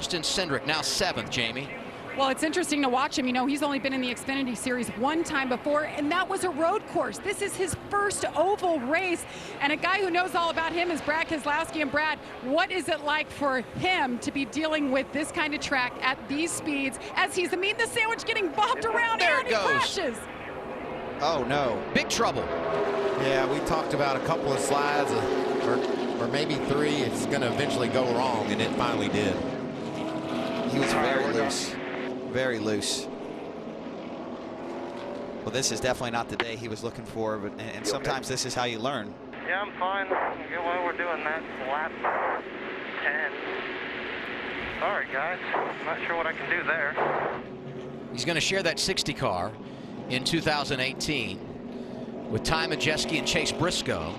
Austin Cindric, now 7th, Jamie. Well, it's interesting to watch him. You know, he's only been in the Xfinity Series one time before, and that was a road course. This is his first oval race, and a guy who knows all about him is Brad Keselowski. And Brad, what is it like for him to be dealing with this kind of track at these speeds as he's the meat and the sandwich getting bobbed around here and he crashes? Oh, no. Big trouble. Yeah, we talked about a couple of slides, or maybe 3. It's going to eventually go wrong, and it finally did. He was very loose. Very loose. Well, this is definitely not the day he was looking for, but and sometimes this is how you learn. Yeah, I'm fine. While we're doing that, lap 10. Sorry, guys. I'm not sure what I can do there. He's going to share that 60 car in 2018 with Ty Majeski and Chase Briscoe.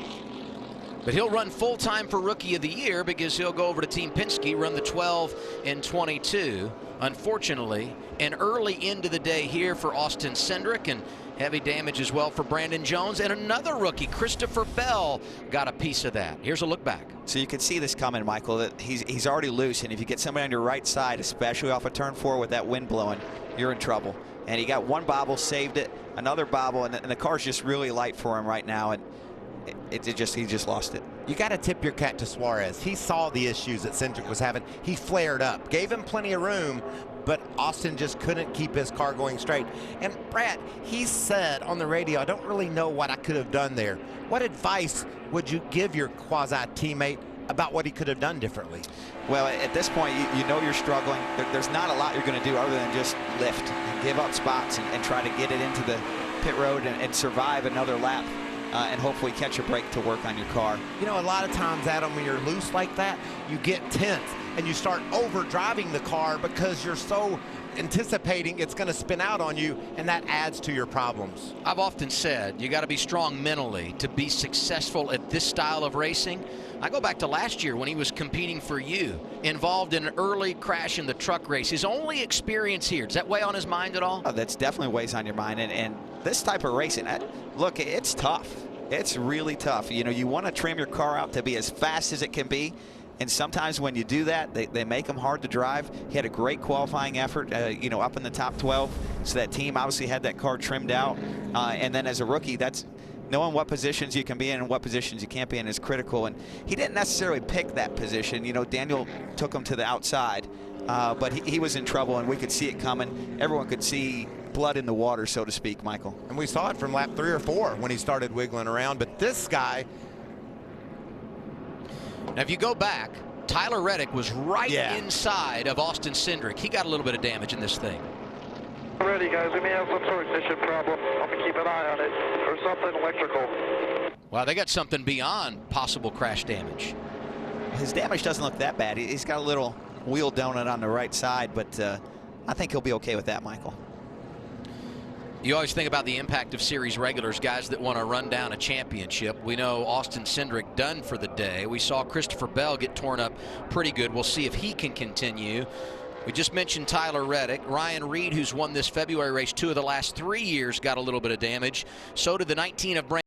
But he'll run full-time for Rookie of the Year because he'll go over to Team Penske, run the 12 and 22. Unfortunately, an early end of the day here for Austin Cindric, and heavy damage as well for Brandon Jones. And another rookie, Christopher Bell, got a piece of that. Here's a look back. So you can see this coming, Michael, that he's already loose. And if you get somebody on your right side, especially off of turn 4 with that wind blowing, you're in trouble. And he got one bobble, saved it, another bobble, and the car's just really light for him right now. And he just lost it. You got to tip your cap to Suarez. He saw the issues that Cindric was having. He flared up, gave him plenty of room, but Austin just couldn't keep his car going straight. And Brad, he said on the radio, I don't really know what I could have done there. What advice would you give your quasi-teammate about what he could have done differently? Well, at this point, you know you're struggling. There's not a lot you're going to do other than just lift and give up spots and try to get it into the pit road and survive another lap. And hopefully catch a break to work on your car. You know, a lot of times, Adam, when you're loose like that, you get tense and you start over-driving the car because you're so anticipating it's going to spin out on you, and that adds to your problems. I've often said you got to be strong mentally to be successful at this style of racing. I go back to last year when he was competing for you, involved in an early crash in the truck race. His only experience here, does that weigh on his mind at all? Oh, that's definitely weighs on your mind. And this type of racing, look, it's tough. It's really tough. You know, you want to trim your car out to be as fast as it can be. And sometimes when you do that, they make them hard to drive. He had a great qualifying effort, you know, up in the top 12. So that team obviously had that car trimmed out. And then as a rookie, that's knowing what positions you can be in and what positions you can't be in is critical. And he didn't necessarily pick that position. You know, Daniel took him to the outside, but he was in trouble, and we could see it coming. Everyone could see blood in the water, so to speak, Michael. And we saw it from lap 3 or 4 when he started wiggling around. But this guy... Now, if you go back, Tyler Reddick was right inside of Austin Cindric. He got a little bit of damage in this thing. Ready, guys. We may have some sort of ignition problem. I'm going to keep an eye on it, or something electrical. Well, they got something beyond possible crash damage. His damage doesn't look that bad. He's got a little wheel donut on the right side, but I think he'll be okay with that, Michael. You always think about the impact of series regulars, guys that want to run down a championship. We know Austin Cindric done for the day. We saw Christopher Bell get torn up pretty good. We'll see if he can continue. We just mentioned Tyler Reddick. Ryan Reed, who's won this February race 2 of the last 3 years, got a little bit of damage. So did the 19 of Brandon.